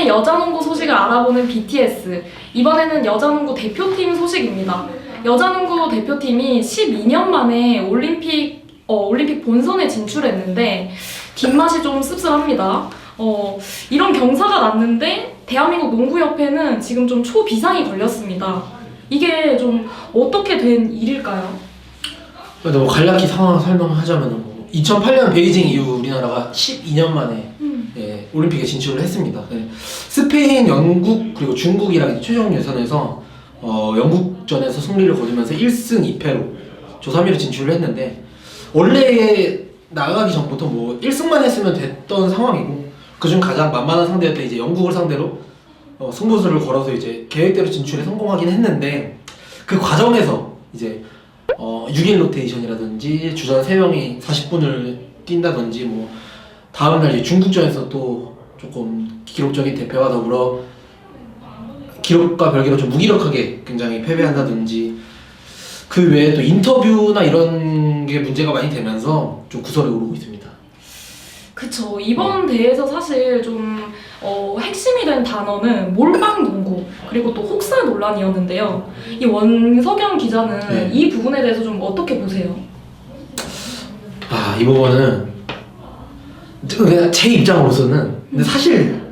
국내 여자농구 소식을 알아보는 BTS. 이번에는 여자농구 대표팀 소식입니다. 여자농구 대표팀이 12년 만에 올림픽 본선에 진출했는데 뒷맛이 좀 씁쓸합니다. 이런 경사가 났는데 대한민국 농구협회는 지금 좀 초비상이 걸렸습니다. 이게 좀 어떻게 된 일일까요? 뭐 간략히 상황 설명하자면 2008년 베이징 이후 우리나라가 12년 만에 올림픽에 진출을 했습니다. 스페인, 영국 그리고 중국이랑 최종 예선에서 영국전에서 승리를 거두면서 1승 2패로 조3위로 진출을 했는데 원래 나가기 전부터 뭐 1승만 했으면 됐던 상황이고 그중 가장 만만한 상대였던 이제 영국을 상대로 승부수를 걸어서 이제 계획대로 진출에 성공하긴 했는데 그 과정에서 이제 6일 로테이션이라든지 주전 3명이 40분을 뛴다든지 뭐 다음날 이제 중국전에서 또 조금 기록적인 대패와 더불어 기록과 별개로 좀 무기력하게 굉장히 패배한다든지 그 외에 또 인터뷰나 이런 게 문제가 많이 되면서 좀 구설에 오르고 있습니다. 그쵸. 이번 대회에서 사실 좀 핵심이 된 단어는 몰빵 농구 그리고 또 혹사 논란이었는데요. 이 원석영 기자는 이 부분에 대해서 좀 어떻게 보세요? 이 부분은 그냥 제 입장으로서는 근데 사실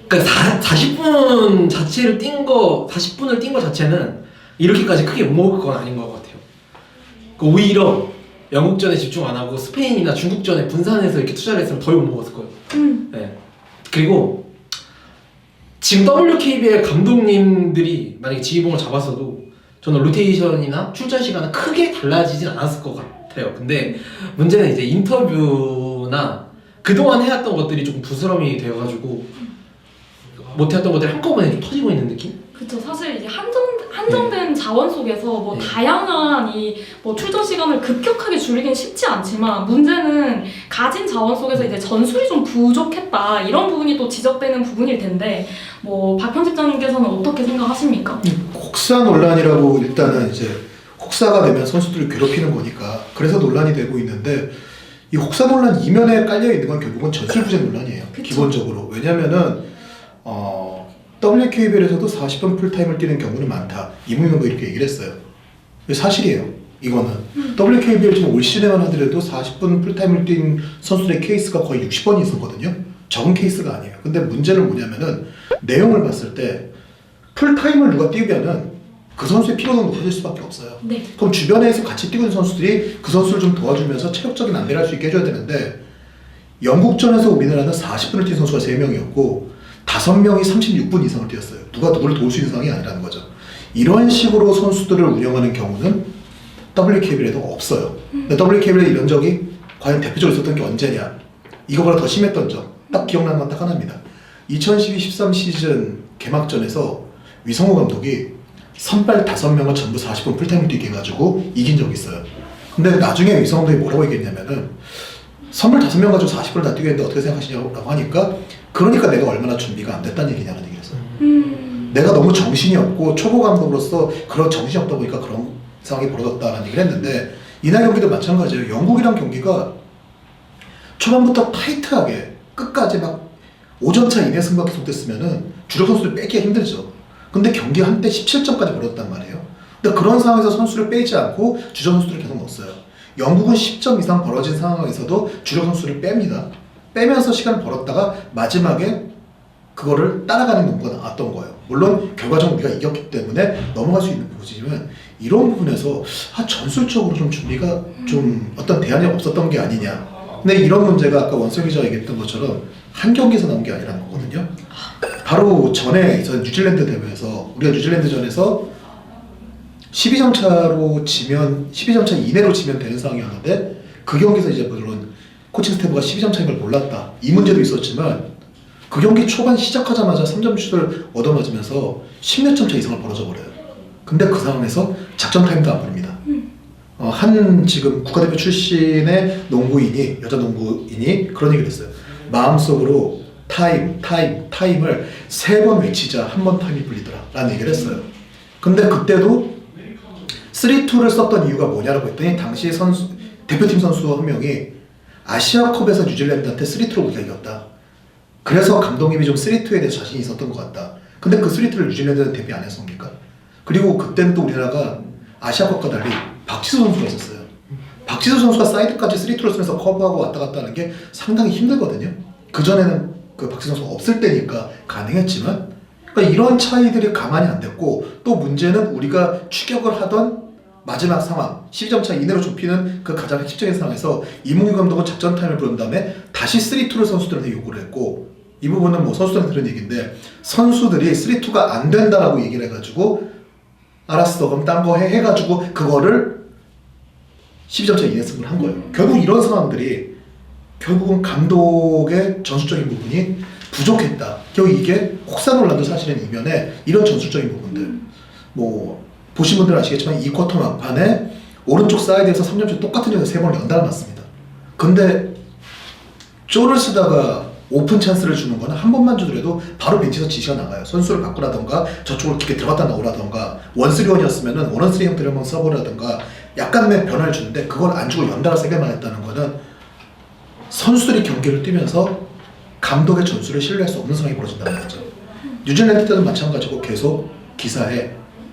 그러니까 40분 자체를 40분을 뛴 거 자체는 이렇게까지 크게 못 먹을 건 아닌 것 같아요. 오히려 영국전에 집중 안 하고 스페인이나 중국전에 분산해서 이렇게 투자를 했으면 더 못 먹었을 거예요. 네. 그리고 지금 WKBL 감독님들이 만약에 지휘봉을 잡았어도 저는 로테이션이나 출전 시간은 크게 달라지진 않았을 것 같아요. 근데 문제는 이제 인터뷰나 그동안 해왔던 것들이 조금 부스럼이 되어가지고 못해왔던 것들이 한꺼번에 좀 터지고 있는 느낌? 그쵸. 사실 이제 한정된 자원 속에서 뭐 다양한 뭐 출전 시간을 급격하게 줄이긴 쉽지 않지만 문제는 가진 자원 속에서 이제 전술이 좀 부족했다 이런 부분이 또 지적되는 부분일 텐데 뭐 박 편집장님께서는 어떻게 생각하십니까? 혹사 논란이라고 일단은 이제 혹사가 되면 선수들을 괴롭히는 거니까 그래서 논란이 되고 있는데 이 혹사 논란 이면에 깔려 있는 건 결국은 전술 부재 논란이에요. 그쵸? 기본적으로 왜냐면은 WKBL에서도 40분 풀타임을 뛰는 경우는 많다. 이문용도 이렇게 얘기를 했어요. 사실이에요. 이거는 WKBL 지금 올 시즌에만 하더라도 40분 풀타임을 뛴 선수들의 케이스가 거의 60번이 있었거든요. 적은 케이스가 아니에요. 근데 문제는 뭐냐면은 내용을 봤을 때 풀타임을 누가 뛰면은 그 선수의 피로는 높아질 수밖에 없어요. 네. 그럼 주변에서 같이 뛰고 있는 선수들이 그 선수를 좀 도와주면서 체력적인 안배를 할 수 있게 해줘야 되는데 영국전에서 우리나라는 40분을 뛴 선수가 3명이었고 5명이 36분 이상을 뛰었어요. 누가 누구를 도울 수 있는 상황이 아니라는 거죠. 이런 식으로 선수들을 운영하는 경우는 WKBL에도 없어요. 근데 WKBL에 이런 적이 과연 대표적으로 있었던 게 언제냐? 이거보다 더 심했던 점, 딱 기억나는 건 딱 하나입니다. 2012-13 시즌 개막전에서 위성호 감독이 선발 5명을 전부 40분 풀타임을 뛰게 해가지고 이긴 적이 있어요. 근데 나중에 위성호 감독이 뭐라고 얘기했냐면은 선발 5명 가지고 40분을 다 뛰게 했는데 어떻게 생각하시냐고 하니까 그러니까 내가 얼마나 준비가 안 됐다는 얘기냐는 얘기를 했어요. 내가 너무 정신이 없고 초보 감독으로서 그런 정신이 없다 보니까 그런 상황이 벌어졌다는 얘기를 했는데 이날 경기도 마찬가지예요. 영국이랑 경기가 초반부터 타이트하게 끝까지 막 5점차 이내 승부가 계속됐으면은 주력 선수를 빼기가 힘들죠. 근데 경기 한때 17점까지 벌었단 말이에요. 근데 그런 상황에서 선수를 빼지 않고 주력 선수들을 계속 넣었어요. 영국은 10점 이상 벌어진 상황에서도 주력 선수를 뺍니다. 빼면서 시간을 벌었다가 마지막에 그거를 따라가는 농구가 나왔던 거예요. 물론 결과적으로 우리가 이겼기 때문에 넘어갈 수 있는 부분이지만 이런 부분에서 전술적으로 좀 준비가 좀 어떤 대안이 없었던 게 아니냐. 근데 이런 문제가 아까 원석 기자가 얘기했던 것처럼 한 경기에서 나온 게 아니라는 거거든요. 바로 전에 뉴질랜드 대회에서 우리가 뉴질랜드전에서 12점 차로 지면 12점 차 이내로 지면 되는 상황이었는데 그 경기에서 이제 물론 코칭 스태프가 12점 차인 걸 몰랐다 이 문제도 있었지만 그 경기 초반 시작하자마자 3점 슛을 얻어맞으면서 10몇 점 차 이상을 벌어져 버려요. 근데 그 상황에서 작전 타임도 안 부릅니다. 한 지금 국가대표 출신의 농구인이 여자 농구인이 그런 얘기를 했어요. 마음속으로 타임을 3번 외치자 한 번 타임이 불리더라 라는 얘기를 했어요. 근데 그때도 3-2를 썼던 이유가 뭐냐라고 했더니 당시 대표팀 선수 한 명이 아시아컵에서 뉴질랜드한테 3-2로 우리가 이겼다. 그래서 감독님이 좀 3-2에 대해서 자신이 있었던 것 같다. 근데 그 3-2를 뉴질랜드는 데뷔 안 했습니까? 그리고 그때는 또 우리나라가 아시아컵과 달리 박지수 선수가 있었어요. 박지수 선수가 사이드까지 3-2를 쓰면서 커브하고 왔다 갔다 하는 게 상당히 힘들거든요. 그전에는 그 박지수 선수가 없을 때니까 가능했지만, 그러니까 이런 차이들이 가만히 안 됐고, 또 문제는 우리가 추격을 하던 마지막 상황, 12점 차 이내로 좁히는 그 가장 핵심적인 상황에서 이문규 감독은 작전 타임을 부른 다음에 다시 3-2를 선수들한테 요구를 했고, 이 부분은 뭐 선수들한테 들은 얘기인데, 선수들이 3-2가 안 된다라고 얘기를 해가지고 알았어 그럼 딴 거 해가지고 그거를 12점 차 이내 승부를 한 거예요. 결국 이런 상황들이 결국은 감독의 전술적인 부분이 부족했다. 결국 이게 혹사놀란도 사실은 이면에 이런 전술적인 부분들, 뭐 보신 분들은 아시겠지만 이 쿼터 막판에 오른쪽 사이드에서 3점슛 똑같은 점에서 3번을 연달아 맞습니다. 근데 쪼를 쓰다가 오픈 찬스를 주는 거는 한 번만 주더라도 바로 벤치에서 지시가 나가요. 선수를 바꾸라던가 저쪽으로 깊게 들어갔다 나오라던가, 1-3-1이었으면은 1-3 형태를 한번 써보라던가 약간의 변화를 주는데, 그걸 안 주고 연달아 3개만 했다는 거는 선수들이 경기를 뛰면서 감독의 전술을 신뢰할 수 없는 상황이 벌어진다는 거죠. 뉴질랜드 때도 마찬가지고 계속 기사에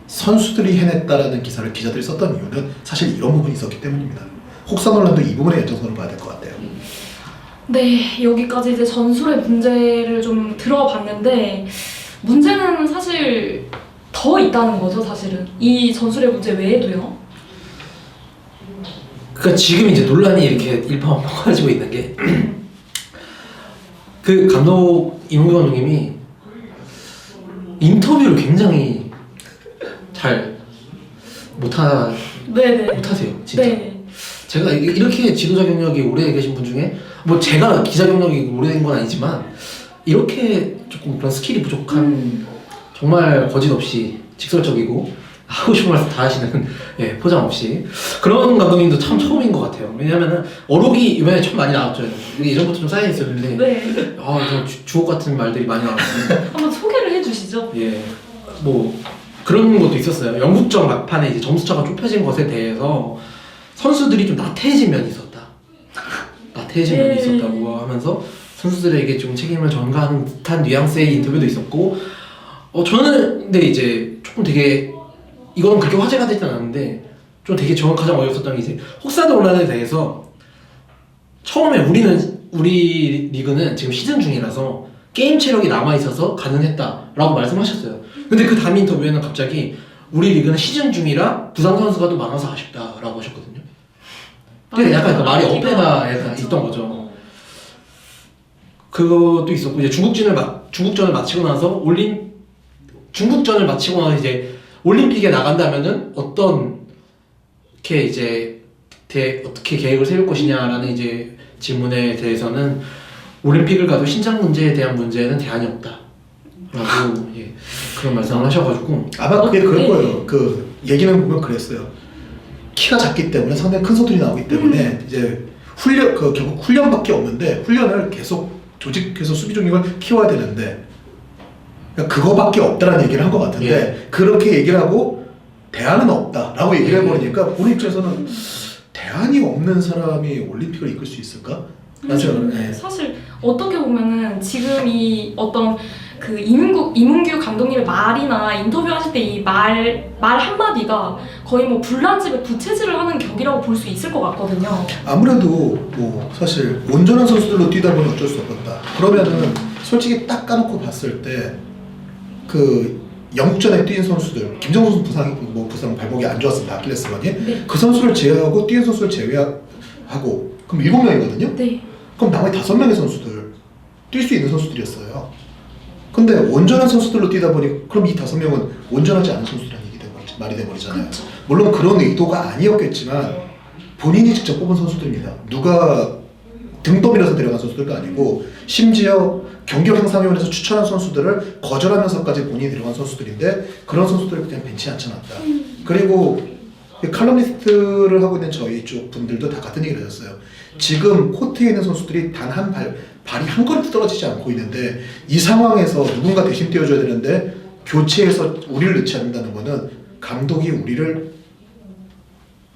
선수들이 해냈다라는 기사를 기자들이 썼던 이유는 사실 이런 부분이 있었기 때문입니다. 혹사놀란도 이 부분에 연장선을 봐야 될 것 같아요. 네, 여기까지 이제 전술의 문제를 좀 들어봤는데, 문제는 사실 더 있다는 거죠, 사실은. 이 전술의 문제 외에도요. 그러니까 지금 이제 논란이 이렇게 일파만파 커지고 있는 게 그 감독 이문규 감독님이 인터뷰를 굉장히 잘 네네. 못하세요, 진짜. 네. 제가 이렇게 지도자 경력이 오래 계신 분 중에, 뭐 제가 기자 경력이 오래된 건 아니지만 이렇게 조금 그런 스킬이 부족한, 정말 거짓 없이 직설적이고 하고 싶은 말씀 다 하시는, 예, 포장 없이 그런 감독님도 참 처음인 것 같아요. 왜냐면은 어록이 이번에 좀 많이 나왔죠. 예전부터 좀 쌓여 있었는데, 네. 주옥 같은 말들이 많이 나왔는데, 한번 소개를 해주시죠. 예, 뭐 그런 것도 있었어요. 영국전 막판에 이제 점수차가 좁혀진 것에 대해서 선수들이 좀 나태해진 면이 있었다. 나태해진 면이 있었다고 하면서 선수들에게 좀 책임을 전가하는 듯한 뉘앙스의 인터뷰도 있었고, 저는 근데 이제 조금 되게 이거는 그렇게 화제가 되진 않았는데 좀 되게 가장 어이없었던 게, 이제 혹사놀란에 대해서 처음에 우리 리그는 지금 시즌 중이라서 게임 체력이 남아있어서 가능했다라고 말씀하셨어요. 근데 그 다음 인터뷰에는 갑자기 우리 리그는 시즌 중이라 부상 선수가 또 많아서 아쉽다라고 하셨거든요. 근데 약간 그 말이 어폐가 약간 있던 거죠. 그것도 있었고, 이제 중국전을 마치고 나서 중국전을 마치고 나서 이제 올림픽에 나간다면은 어떻게 이제 어떻게 계획을 세울 것이냐라는 이제 질문에 대해서는 올림픽을 가도 신장 문제에 대한 문제는 대안이 없다라고 예, 그런 말씀을 하셔가지고, 아마 그게 그럴 거예요. 그 얘기는 보면 그랬어요. 키가 작기 때문에 상당히 큰 손들이 나오기 때문에 이제 결국 훈련밖에 없는데, 훈련을 계속 조직해서 수비 중력을 키워야 되는데, 그러니까 그거밖에 없다라는 얘기를 한 것 같은데, 예. 그렇게 얘기를 하고 대안은 없다라고 얘기를 해버리니까 본인 입장에서는 대안이 없는 사람이 올림픽을 이끌 수 있을까? 네. 사실 어떻게 보면은 지금 이 어떤 그 이문규 감독님의 말이나 인터뷰하실 때 이 말 한마디가 거의 뭐 불난집에 부채질을 하는 격이라고 볼 수 있을 것 같거든요. 아무래도 뭐 사실 온전한 선수들로 뛰다 보면 어쩔 수 없었다. 그러면은 솔직히 딱 까놓고 봤을 때 그 영국전에 뛴 선수들, 김정수 부상 발목이 안 좋았습니다. 아킬레스건이. 네. 그 선수를 제외하고 뛴 선수를 제외하고 그럼 7명이거든요. 네. 그럼 나머지 5명의 선수들, 뛸 수 있는 선수들이었어요. 근데 온전한 선수들로 뛰다 보니 그럼 이 5명은 온전하지 않은 선수들이라는 말이 돼버리잖아요. 그렇죠. 물론 그런 의도가 아니었겠지만 본인이 직접 뽑은 선수들입니다. 누가 등 떠밀어서 데려간 선수들도 아니고, 심지어 경기형상위원회에서 추천한 선수들을 거절하면서까지 본인이 데려간 선수들인데, 그런 선수들을 그냥 벤치에 앉혀놨다. 그리고 칼럼니스트를 하고 있는 저희 쪽 분들도 다 같은 얘기를 하셨어요. 지금 코트에 있는 선수들이 단 한 발이 한 걸음도 떨어지지 않고 있는데, 이 상황에서 누군가 대신 뛰어줘야 되는데 교체해서 우리를 넣지 않는다는 거는 감독이 우리를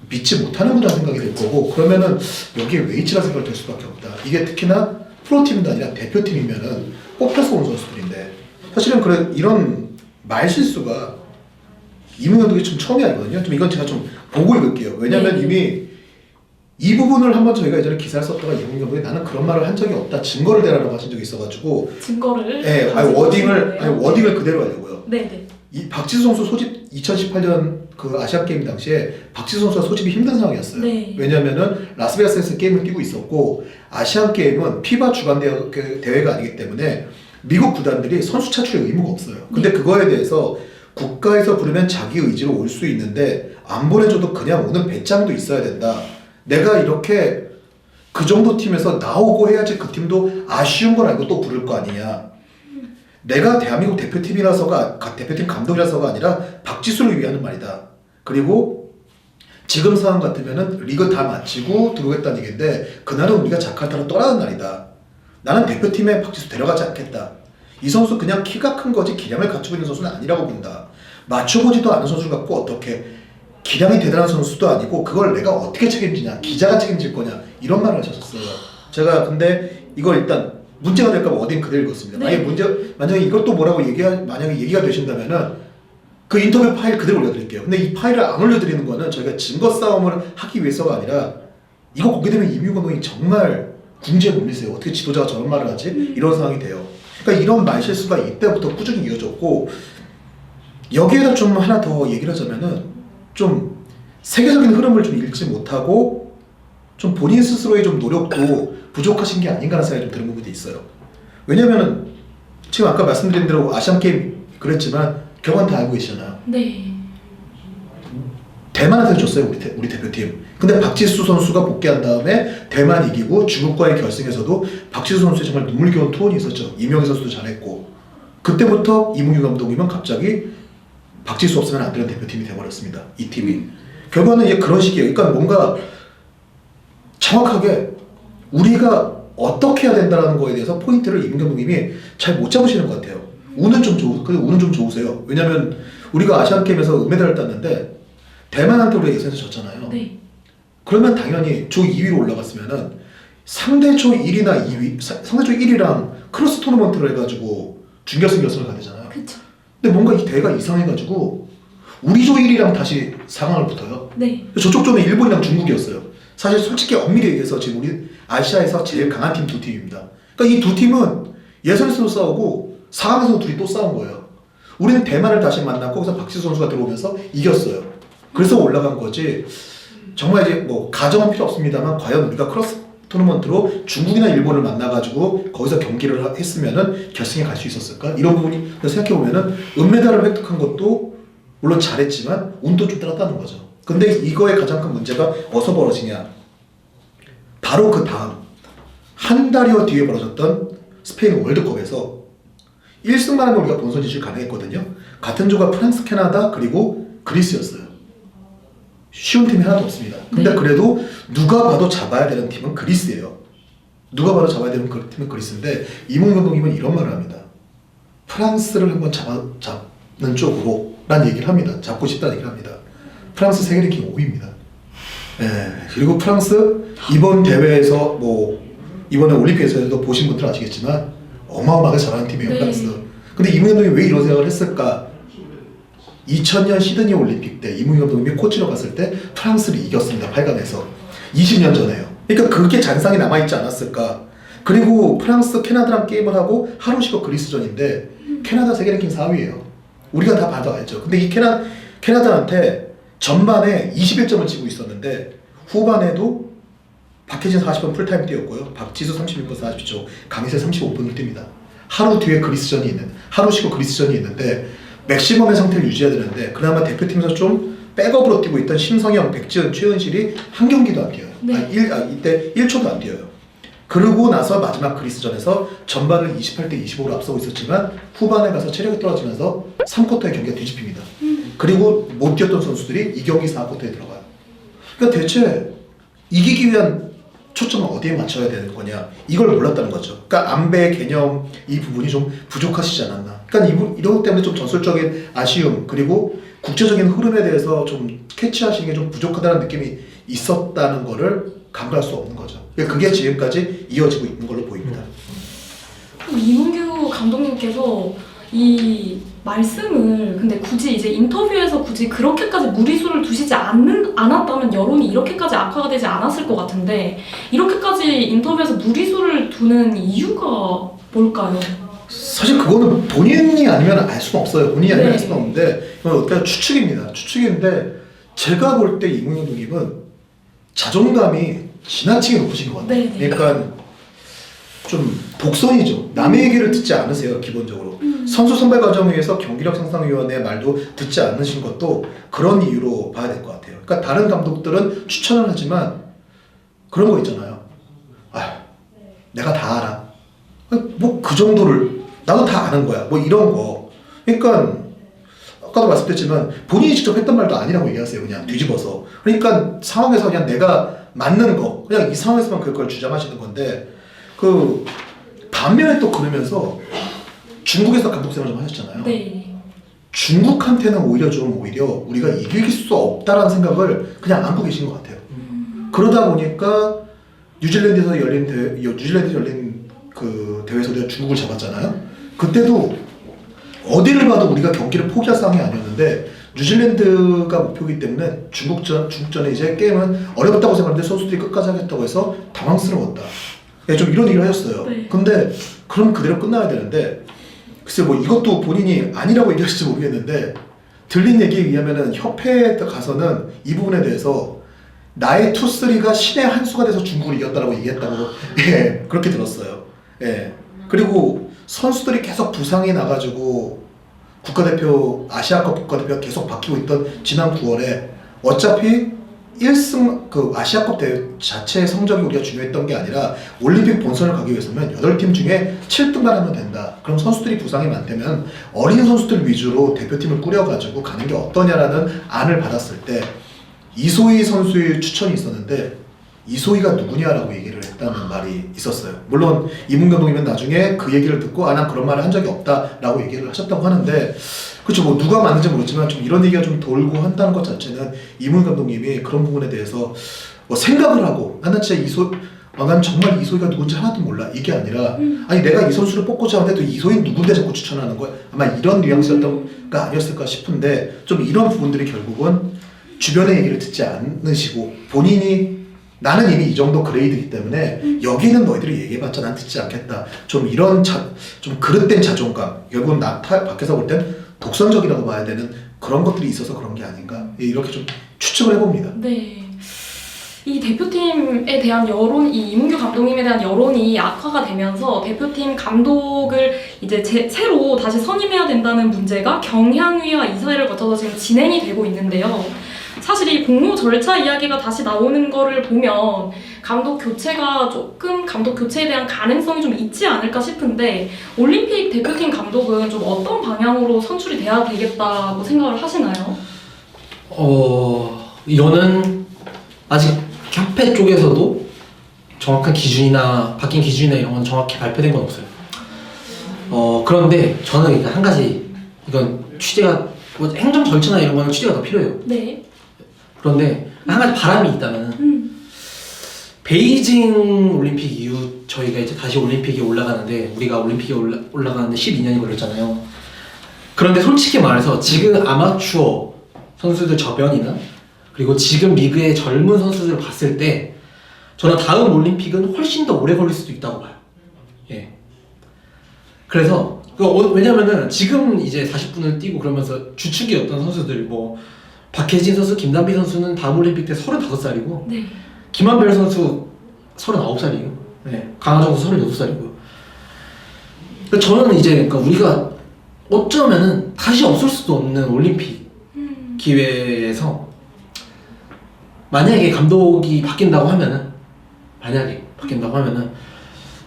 믿지 못하는구나 생각이 들 거고, 그러면은 여기에 왜 있지라 생각이 들 수밖에 없다. 이게 특히나 프로팀도 아니라 대표팀이면은 뽑혀서 온 선수들인데 사실은 이런 말실수가 이문 감독이 좀 처음이 아니거든요. 좀 이건 제가 좀 보고 읽을게요. 왜냐하면 이미 이 부분을 한번 저희가 예전에 기사를 썼다가 이문 감독이 나는 그런 말을 한 적이 없다. 증거를 대라라고 하신 적이 있어가지고 증거를 네, 워딩을 그대로 하려고요. 네네. 이 박지수 선수 소집 2018년 그 아시안 게임 당시에 박지수 선수가 소집이 힘든 상황이었어요. 네. 왜냐하면은 라스베가스에서 게임을 뛰고 있었고 아시안 게임은 피바 주관 대회가 아니기 때문에 미국 구단들이 선수 차출에 의무가 없어요. 근데 그거에 대해서 국가에서 부르면 자기 의지로 올 수 있는데 안 보내줘도 그냥 오는 배짱도 있어야 된다. 내가 이렇게 그 정도 팀에서 나오고 해야지 그 팀도 아쉬운 걸 알고 또 부를 거 아니냐. 내가 대한민국 대표팀이라서가 대표팀 감독이라서가 아니라 박지수를 위하는 말이다. 그리고 지금 상황 같으면은 리그 다 마치고 들어오겠다는 얘기인데 그날은 우리가 자카르타로 떠나는 날이다. 나는 대표팀에 박지수 데려가지 않겠다. 이 선수 그냥 키가 큰 거지 기량을 갖추고 있는 선수는 아니라고 본다. 맞춰보지도 않은 선수 갖고 어떻게 기량이 대단한 선수도 아니고 그걸 내가 어떻게 책임지냐. 기자가 책임질 거냐. 이런 말을 하셨어요. 제가 근데 이걸 일단 문제가 될까 봐 어딘 그대로 읽었습니다. 네. 만약에 이것도 뭐라고 만약에 얘기가 되신다면은 그 인터뷰 파일 그대로 올려드릴게요. 근데 이 파일을 안 올려드리는 거는 저희가 증거 싸움을 하기 위해서가 아니라 이거 공개되면 이민규 감독이 정말 궁지에 몰리세요. 어떻게 지도자가 저런 말을 하지? 이런 상황이 돼요. 그러니까 이런 말실수가 이때부터 꾸준히 이어졌고 여기에다 좀 하나 더 얘기를 하자면은 좀 세계적인 흐름을 좀 읽지 못하고 좀 본인 스스로의 좀 노력도 부족하신 게 아닌가라는 생각이 좀 드는 부분이 있어요. 왜냐면은 지금 아까 말씀드린 대로 아시안 게임 그랬지만 결과는 다 알고 계시잖아요. 네. 대만한테 줬어요 우리 대표팀. 근데 박지수 선수가 복귀한 다음에 대만 이기고 중국과의 결승에서도 박지수 선수의 정말 눈물겨운 투혼이 있었죠. 이명희 선수도 잘했고 그때부터 이문규 감독이면 갑자기 박지수 없으면 안 되는 대표팀이 돼버렸습니다. 이 팀이. 결과는 이제 그런 식이에요. 그러니까 뭔가 정확하게 우리가 어떻게 해야 된다는 거에 대해서 포인트를 이문규 감독님이 잘 못 잡으시는 것 같아요. 운은 좀 좋으세요. 왜냐면 우리가 아시안 게임에서 은메달을 땄는데 대만한테 우리가 예선에서 졌잖아요. 네. 그러면 당연히 조 2위로 올라갔으면은 상대 조 1위나 2위, 상대 조 1위랑 크로스 토너먼트를 해가지고 준결승 결승을 가야 되잖아요. 그쵸. 근데 뭔가 이 대회가 이상해가지고 우리 조 1위랑 다시 상황을 붙어요. 네. 저쪽 조는 일본이랑 중국이었어요. 사실 솔직히 엄밀히 얘기해서 지금 우리 아시아에서 제일 강한 팀 두 팀입니다. 그러니까 이 두 팀은 예선에서도 싸우고 4강에서도 둘이 또 싸운 거예요. 우리는 대만을 다시 만나고 거기서 박지수 선수가 들어오면서 이겼어요. 그래서 올라간 거지. 정말 이제 뭐 가정은 필요 없습니다만 과연 우리가 크로스 토너먼트로 중국이나 일본을 만나가지고 거기서 경기를 했으면은 결승에 갈 수 있었을까? 이런 부분이 생각해보면은 은메달을 획득한 것도 물론 잘했지만 운도 좀 따랐다는 거죠. 근데 이거의 가장 큰 문제가 어디서 벌어지냐? 바로 그 다음 한 달여 뒤에 벌어졌던 스페인 월드컵에서 1승만 하면 우리가 본선 진출 가능했거든요. 같은 조가 프랑스, 캐나다 그리고 그리스였어요. 쉬운 팀이 하나도 없습니다. 근데 네. 그래도 누가 봐도 잡아야 되는 팀은 그리스예요. 누가 봐도 잡아야 되는 팀은 그리스인데 이몽 감독님은 이런 말을 합니다. 프랑스를 한번 잡는 쪽으로 란 얘기를 합니다. 잡고 싶다는 얘기를 합니다. 프랑스 세계 랭킹 5위입니다. 예, 그리고 프랑스 이번 대회에서 뭐 이번에 올림픽에서도 보신 분들 아시겠지만 어마어마하게 잘하는 팀이에요. 네. 프랑스. 근데 이몽 감독이 왜 이런 생각을 했을까? 2000년 시드니 올림픽 때 이문희 감독님이 코치로 갔을 때 프랑스를 이겼습니다. 8강에서 20년 전에요. 그러니까 그게 잔상이 남아있지 않았을까. 그리고 프랑스, 캐나다랑 게임을 하고 하루 쉬고 그리스전인데 캐나다 세계 랭킹 4위예요. 우리가 다 봐도 알죠. 근데 이 캐나다한테 전반에 21점을 치고 있었는데 후반에도 박혜진 40분 풀타임 뛰었고요. 박지수 36분 40초, 강희세 35분을 뜁니다. 하루 뒤에 하루 쉬고 그리스전이 있는데 맥시멈의 상태를 유지해야 되는데 그나마 대표팀에서 좀 백업으로 뛰고 있던 심성영, 백지은, 최은실이 한 경기도 안 뛰어요. 네. 이때 1초도 안 뛰어요. 그러고 나서 마지막 그리스전에서 전반을 28대 25로 앞서고 있었지만 후반에 가서 체력이 떨어지면서 3쿼터의 경기가 뒤집힙니다. 그리고 못 뛰었던 선수들이 이 경기 4쿼터에 들어가요. 그러니까 대체 이기기 위한 초점을 어디에 맞춰야 되는 거냐 이걸 몰랐다는 거죠. 그러니까 안배의 개념 이 부분이 좀 부족하시지 않았나. 그러니까 이런 것 때문에 좀 전술적인 아쉬움 그리고 국제적인 흐름에 대해서 좀 캐치하시는 게 좀 부족하다는 느낌이 있었다는 거를 간과할 수 없는 거죠. 그게 지금까지 이어지고 있는 걸로 보입니다. 이문규 감독님께서 이 말씀을 근데 굳이 이제 인터뷰에서 굳이 그렇게까지 무리수를 두시지 않았다면 여론이 이렇게까지 악화가 되지 않았을 것 같은데 이렇게까지 인터뷰에서 무리수를 두는 이유가 뭘까요? 사실 그거는 본인이 아니면 알 수는 없어요. 본인이 아니면 네. 알 수는 없는데 이건 어떻게 추측입니다. 추측인데 제가 볼 때 이문경 감독님은 자존감이 지나치게 높으신 것 같아요. 네, 네. 그러니까 좀 독선이죠. 남의 얘기를 듣지 않으세요. 기본적으로 선수 선발 과정에서 경기력 상상위원회 말도 듣지 않으신 것도 그런 이유로 봐야 될 것 같아요. 그러니까 다른 감독들은 추천을 하지만 그런 거 있잖아요. 아, 내가 다 알아. 뭐 그 정도를 나도 다 아는 거야. 뭐 이런 거. 그러니까 아까도 말씀드렸지만 본인이 직접 했던 말도 아니라고 얘기하세요. 그냥 뒤집어서. 그러니까 상황에서 그냥 내가 맞는 거, 그냥 이 상황에서만 그걸 주장하시는 건데 그 반면에 또 그러면서 중국에서 감독 생활 좀 하셨잖아요. 네. 중국한테는 오히려 우리가 이길 수 없다라는 생각을 그냥 안고 계신 것 같아요. 그러다 보니까 뉴질랜드에서 열린 그 대회에서 중국을 잡았잖아요. 그때도 어디를 봐도 우리가 경기를 포기할 상황이 아니었는데 뉴질랜드가 목표이기 때문에 중국전에 이제 게임은 어렵다고 생각하는데 선수들이 끝까지 하겠다고 해서 당황스러웠다. 네, 좀 이런 얘기를 하셨어요. 네. 근데 그럼 그대로 끝나야 되는데 글쎄 뭐 이것도 본인이 아니라고 얘기하실지 모르겠는데 들린 얘기에 의하면은 협회에 가서는 이 부분에 대해서 나의 투쓰리가 신의 한 수가 돼서 중국을 이겼다라고 얘기했다고 예, 그렇게 들었어요. 예. 그리고 선수들이 계속 부상이 나가지고 국가대표 아시아컵 국가대표가 계속 바뀌고 있던 지난 9월에 어차피 1승 그 아시아컵 대회 자체의 성적이 우리가 중요했던 게 아니라 올림픽 본선을 가기 위해서는 8팀 중에 7등만 하면 된다. 그럼 선수들이 부상이 많다면 어린 선수들 위주로 대표팀을 꾸려가지고 가는 게 어떠냐라는 안을 받았을 때 이소희 선수의 추천이 있었는데 이소희가 누구냐라고 얘기를 했다는 말이 있었어요. 물론 이문 감독님은 나중에 그 얘기를 듣고 난 그런 말을 한 적이 없다라고 얘기를 하셨다고 하는데 그렇죠. 뭐 누가 맞는지 모르지만 좀 이런 얘기가 좀 돌고 한다는 것 자체는 이문 감독님이 그런 부분에 대해서 뭐 생각을 하고 난 진짜 난 정말 이소희가 누군지 하나도 몰라 이게 아니라 아니 내가 이 선수를 뽑고자 하는데 또 이소희 누군데 자꾸 추천하는 거야. 아마 이런 뉘앙스였던 거 아니었을까 싶은데 좀 이런 부분들이 결국은 주변의 얘기를 듣지 않으시고 본인이 나는 이미 이 정도 그레이드이기 때문에 여기는 너희들이 얘기해봤자 난 듣지 않겠다. 좀 이런 좀 그릇된 자존감. 결국은 밖에서 볼 땐 독선적이라고 봐야 되는 그런 것들이 있어서 그런 게 아닌가. 이렇게 좀 추측을 해봅니다. 네. 이 대표팀에 대한 여론, 이 이문규 감독님에 대한 여론이 악화가 되면서 대표팀 감독을 이제 새로 다시 선임해야 된다는 문제가 경향위와 이사회를 거쳐서 지금 진행이 되고 있는데요. 사실 이 공모 절차 이야기가 다시 나오는 거를 보면 감독 교체에 대한 가능성이 좀 있지 않을까 싶은데 올림픽 대표팀 감독은 좀 어떤 방향으로 선출이 돼야 되겠다고 생각을 하시나요? 이거는 아직 협회 쪽에서도 정확한 기준이나 바뀐 기준이나 이런 건 정확히 발표된 건 없어요. 그런데 저는 한 가지 이건 취재가 뭐 행정 절차나 이런 거는 취재가 더 필요해요. 네. 그런데 한 가지 바람이 있다면 베이징 올림픽 이후 저희가 이제 다시 올림픽에 올라가는데 우리가 올림픽에 올라가는데 12년이 걸렸잖아요. 그런데 솔직히 말해서 지금 아마추어 선수들 저변이나 그리고 지금 리그의 젊은 선수들을 봤을 때 저는 다음 올림픽은 훨씬 더 오래 걸릴 수도 있다고 봐요. 예. 그래서 왜냐면은 지금 이제 40분을 뛰고 그러면서 주축이었던 선수들 뭐 박혜진 선수, 김단비 선수는 다음 올림픽 때 35살이고 네. 김한별 선수 39살이에요. 네. 강하정 선수 36살이고요. 저는 이제 그러니까 우리가 어쩌면은 다시 없을 수도 없는 올림픽 기회에서 만약에 감독이 바뀐다고 하면은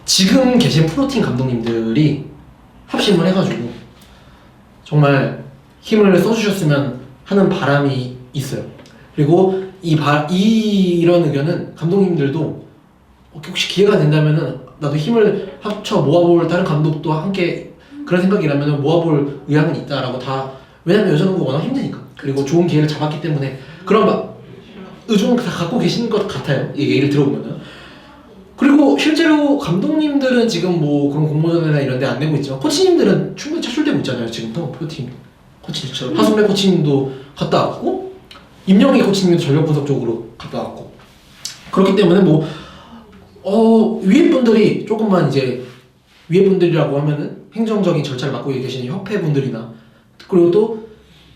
지금 계신 프로팀 감독님들이 합심을 해가지고 정말 힘을 써주셨으면 하는 바람이 있어요. 그리고 이런 의견은 감독님들도 혹시 기회가 된다면은 나도 힘을 합쳐 모아볼 다른 감독도 함께 그런 생각이라면 모아볼 의향은 있다라고 다 왜냐면 여자농구 워낙 힘드니까 그리고 좋은 기회를 잡았기 때문에 그런 의중을 다 갖고 계신 것 같아요. 이 얘기를 들어보면은 그리고 실제로 감독님들은 지금 뭐 그런 공모전이나 이런 데 안 내고 있지만 코치님들은 충분히 차출되고 있잖아요. 지금도 프로팀 코치처럼 하승래 코치님도 갔다 왔고 임영희 코치님도 전력 분석 쪽으로 갔다 왔고 그렇기 때문에 뭐 위에 분들이 조금만 이제 위에 분들이라고 하면은 행정적인 절차를 맡고 계시는 협회 분들이나 그리고 또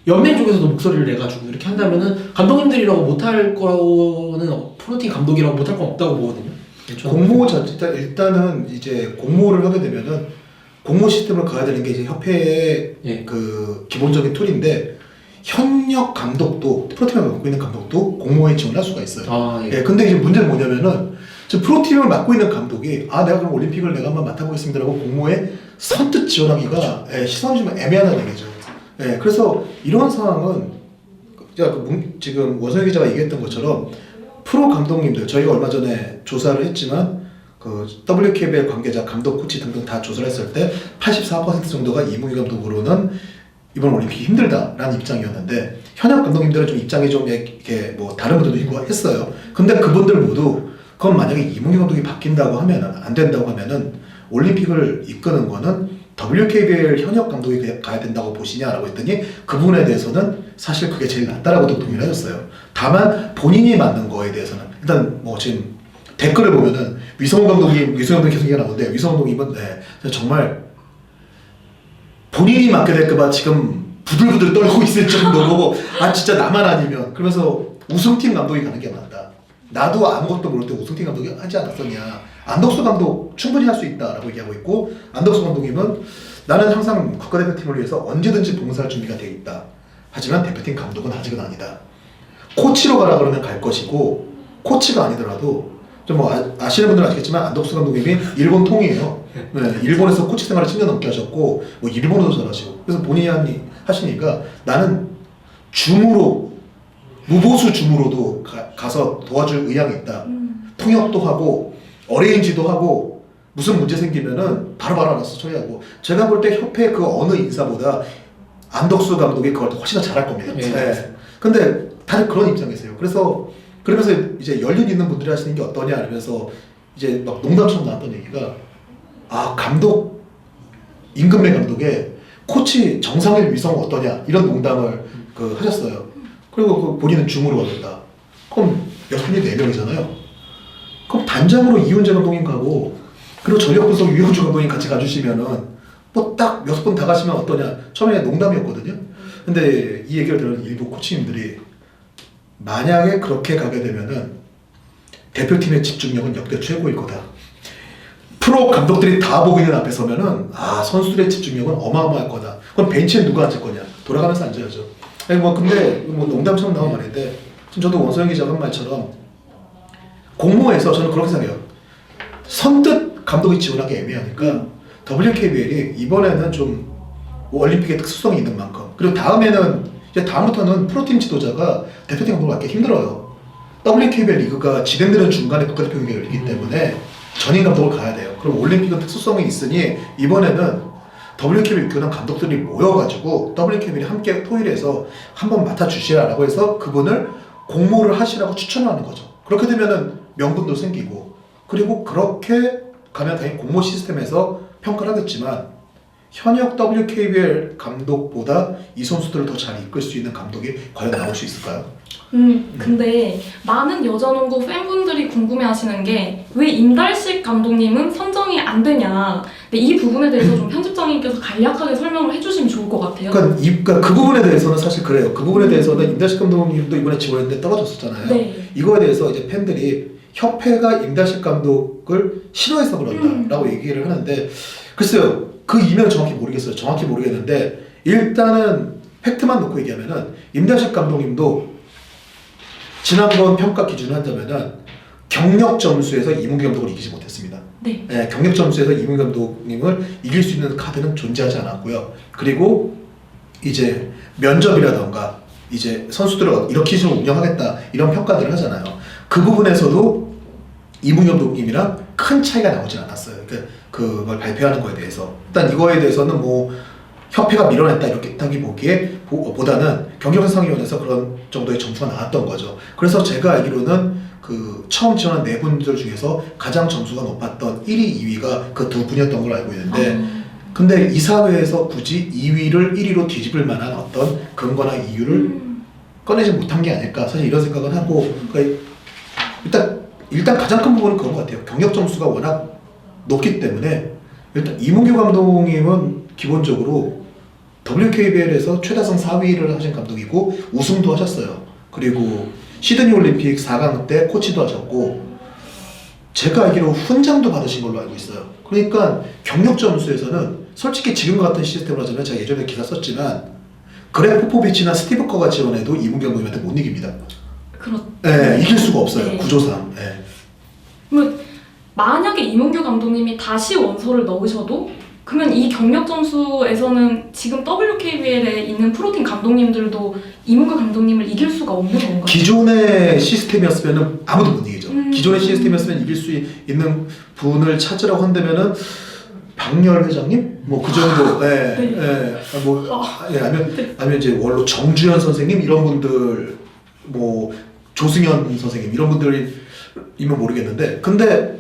연맹 쪽에서도 목소리를 내가지고 이렇게 한다면은 감독님들이라고 못할 거는 프로팀 감독이라고 못할 건 없다고 보거든요. 공모 자체 일단은 이제 공모를 하게 되면은 공모 시스템을 가야 되는 게 이제 협회의 예. 그 기본적인 툴인데 현역 감독도 프로팀을 맡고 있는 감독도 공모에 지원할 수가 있어요. 아, 예. 예, 근데 이제 문제는 뭐냐면은 지금 프로팀을 맡고 있는 감독이 내가 그럼 올림픽을 내가 한번 맡아보겠습니다라고 공모에 선뜻 지원하기가 예, 시선이 좀 애매하다는 얘기죠. 예, 그래서 이런 상황은 지금 원성희 기자가 얘기했던 것처럼 프로 감독님들 저희가 얼마 전에 조사를 했지만 그 WKBL 관계자, 감독, 코치 등등 다 조사를 했을 때 84% 정도가 이무기 감독으로는 이번 올림픽이 힘들다라는 입장이었는데 현역 감독님들은 좀 입장이 좀 이렇게 뭐 다른 분들도 있고 했어요. 근데 그분들 모두 그건 만약에 이무기 감독이 바뀐다고 하면은 안 된다고 하면은 올림픽을 이끄는 거는 WKBL 현역 감독이 가야 된다고 보시냐라고 했더니 그 부분에 대해서는 사실 그게 제일 낫다라고도 동의를 하셨어요. 다만 본인이 맡는 거에 대해서는 일단 뭐 지금 댓글을 보면은 위성호 감독이 계속 얘기가 나오는데 위성호 감독님은 네, 정말 본인이 맡게 될까봐 지금 부들부들 떨고 있을 정도로 진짜 나만 아니면 그러면서 우승팀 감독이 가는 게 맞다. 나도 아무것도 모를 때 우승팀 감독이 하지 않았었냐. 안덕수 감독 충분히 할 수 있다라고 얘기하고 있고 안덕수 감독님은 나는 항상 국가대표팀을 위해서 언제든지 봉사할 준비가 되어 있다. 하지만 대표팀 감독은 아직은 아니다. 코치로 가라 그러면 갈 것이고 코치가 아니더라도 좀 뭐 아시는 분들은 아시겠지만 안덕수 감독님이 일본 통이에요. 네, 일본에서 코치 생활을 10년 넘게 하셨고 뭐 일본어도 잘하시고 그래서 본인이 하시니까 나는 줌으로 무보수 줌으로도 가서 도와줄 의향이 있다. 통역도 하고 어레인지도 하고 무슨 문제 생기면은 바로바로 알아서 처리하고 제가 볼 때 협회 그 어느 인사보다 안덕수 감독이 그걸 훨씬 더 잘할 겁니다. 예. 네. 근데 다들 그런 입장이세요. 그러면서 이제 연륜 있는 분들이 하시는 게 어떠냐 이러면서 이제 막 농담처럼 나왔던 얘기가 감독 임금래 감독의 코치 정상일 위성 어떠냐 이런 농담을 하셨어요. 그리고 본인은 줌으로 가겠다. 그럼 여성이 4명이잖아요. 그럼 단장으로 이훈재 감독님 가고 그리고 전력 분석 유영주 감독님 같이 가주시면은 뭐 딱 6분 다 가시면 어떠냐. 처음에 농담이었거든요. 근데 이 얘기를 들은 일부 코치님들이 만약에 그렇게 가게 되면은 대표팀의 집중력은 역대 최고일 거다. 프로 감독들이 다 보고 있는 앞에 서면은 선수들의 집중력은 어마어마할 거다. 그럼 벤치에 누가 앉을 거냐? 돌아가면서 앉아야죠. 근데 농담처럼 나온 말인데 지금 저도 원소영 기자가 한 말처럼 공모에서 저는 그렇게 생각해요. 선뜻 감독이 지원하기 애매하니까 WKBL이 이번에는 좀 올림픽의 특수성이 있는 만큼 그리고 다음부터는 프로팀 지도자가 대표팀 감독을 맡기 힘들어요. WKBL 리그가 진행되는 중간에 국가대표 경기가 열리기 때문에 전임 감독을 가야 돼요. 그럼 올림픽은 특수성이 있으니 이번에는 WKBL 교단 감독들이 모여가지고 WKBL이 함께 토일해서 한번 맡아주시라라고 해서 그분을 공모를 하시라고 추천하는 거죠. 그렇게 되면은 명분도 생기고 그리고 그렇게 가면 당연히 공모 시스템에서 평가를 하겠지만 현역 WKBL 감독보다 이 선수들을 더 잘 이끌 수 있는 감독이 과연 나올 수 있을까요? 근데 많은 여자농구 팬분들이 궁금해하시는 게 왜 임달식 감독님은 선정이 안 되냐. 근데 이 부분에 대해서 좀 편집장님께서 간략하게 설명을 해주시면 좋을 것 같아요. 그러니까 그 부분에 대해서는 사실 그래요. 그 부분에 대해서는 임달식 감독님도 이번에 지원했는데 떨어졌었잖아요. 네. 이거에 대해서 이제 팬들이 협회가 임달식 감독을 싫어해서 그런다라고 얘기를 하는데 글쎄요. 그 이유는 정확히 모르겠어요. 정확히 모르겠는데 일단은 팩트만 놓고 얘기하면은 임달식 감독님도 지난번 평가 기준을 한다면은 경력 점수에서 이문기 감독을 이기지 못했습니다. 네. 네, 경력 점수에서 이문기 감독님을 이길 수 있는 카드는 존재하지 않았고요. 그리고 이제 면접이라던가 이제 선수들을 이렇게 식으로 운영하겠다 이런 평가들을 하잖아요. 그 부분에서도 이문기 감독님이랑 큰 차이가 나오진 않았어요. 그걸 발표하는 거에 대해서 일단 이거에 대해서는 뭐 협회가 밀어냈다 이렇게 보다는 경력상위원회에서 그런 정도의 점수가 나왔던 거죠. 그래서 제가 알기로는 그 처음 지원한 네 분들 중에서 가장 점수가 높았던 1위, 2위가 그 두 분이었던 걸로 알고 있는데 근데 이사회에서 굳이 2위를 1위로 뒤집을 만한 어떤 근거나 이유를 꺼내지 못한 게 아닐까 사실 이런 생각은 하고 그러니까 일단 가장 큰 부분은 그런 것 같아요. 경력 점수가 워낙 높기 때문에 일단 이문규 감독님은 기본적으로 WKBL에서 최다성 4위를 하신 감독이고 우승도 하셨어요. 그리고 시드니 올림픽 4강 때 코치도 하셨고 제가 알기로 훈장도 받으신 걸로 알고 있어요. 그러니까 경력 점수에서는 솔직히 지금 같은 시스템으로 하자면 제가 예전에 기사 썼지만 그렉 포포비치나 스티브 커가 지원해도 이문규 감독님한테 못 이깁니다. 그렇죠. 네, 이길 수가 없어요. 네. 구조상. 네. 그러면 만약에 이문규 감독님이 다시 원서를 넣으셔도 그러면 이 경력 점수에서는 지금 WKBL에 있는 프로팀 감독님들도 이문규 감독님을 이길 수가 없는 건가요? 기존의 시스템이었으면 아무도 못 이기죠. 기존의 시스템이었으면 이길 수 있는 분을 찾으라고 한다면은 박열 회장님? 뭐 그 정도, 아니면 이제 원로 정주현 선생님 이런 분들, 뭐 조승현 선생님 이런 분들이면 모르겠는데, 근데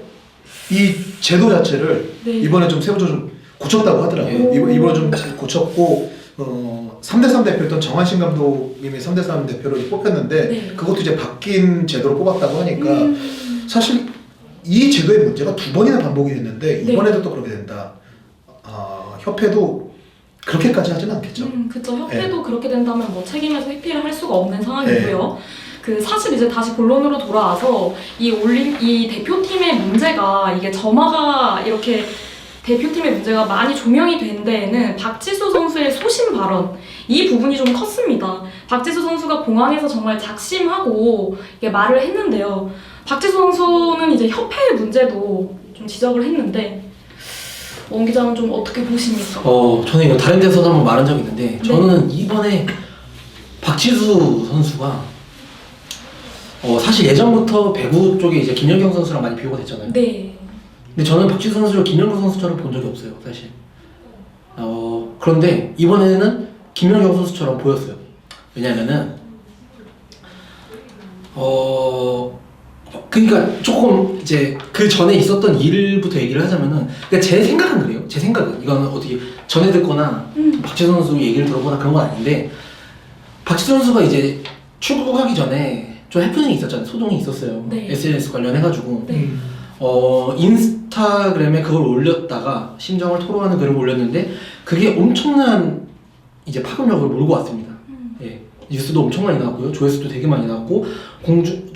이 제도 자체를 이번에 좀 세부적으로 좀 고쳤다고 하더라고요. 이번에 좀 고쳤고 3대3 대표였던 정한신 감독님이 3대3 대표로 뽑혔는데 그것도 이제 바뀐 제도로 뽑았다고 하니까 사실 이 제도의 문제가 두 번이나 반복이 됐는데 이번에도 또 그렇게 된다. 협회도 그렇게까지 하지는 않겠죠. 그렇죠. 협회도 그렇게 된다면 뭐 책임에서 회피를 할 수가 없는 상황이고요. 그 사실 이제 다시 본론으로 돌아와서 이 대표팀의 문제가 이게 점화가 이렇게 대표팀의 문제가 많이 조명이 된 데에는 박지수 선수의 소신 발언 이 부분이 좀 컸습니다. 박지수 선수가 공항에서 정말 작심하고 이게 말을 했는데요. 박지수 선수는 이제 협회의 문제도 좀 지적을 했는데 원 기자는 좀 어떻게 보십니까? 저는 이거 다른 데서도 한번 말한 적이 있는데 저는 이번에 박지수 선수가 사실 예전부터 배구 쪽에 이제 김연경 선수랑 많이 비교가 됐잖아요. 네. 근데 저는 박지수 선수를 김연경 선수처럼 본 적이 없어요, 사실. 그런데 이번에는 김연경 선수처럼 보였어요. 왜냐면은 그러니까 조금 이제 그 전에 있었던 일부터 얘기를 하자면은 그러니까 제 생각은 그래요. 제 생각은 이거는 어떻게 전에 듣거나 박지수 선수 얘기를 들어보나 그런 건 아닌데 박지수 선수가 이제 출국하기 전에 좀 해프닝이 있었잖아요. 소동이 있었어요. 네. SNS 관련해가지고. 네. 인스타그램에 그걸 올렸다가 심정을 토로하는 글을 올렸는데 그게 엄청난 이제 파급력을 몰고 왔습니다. 예, 뉴스도 엄청 많이 나왔고요, 조회수도 되게 많이 나왔고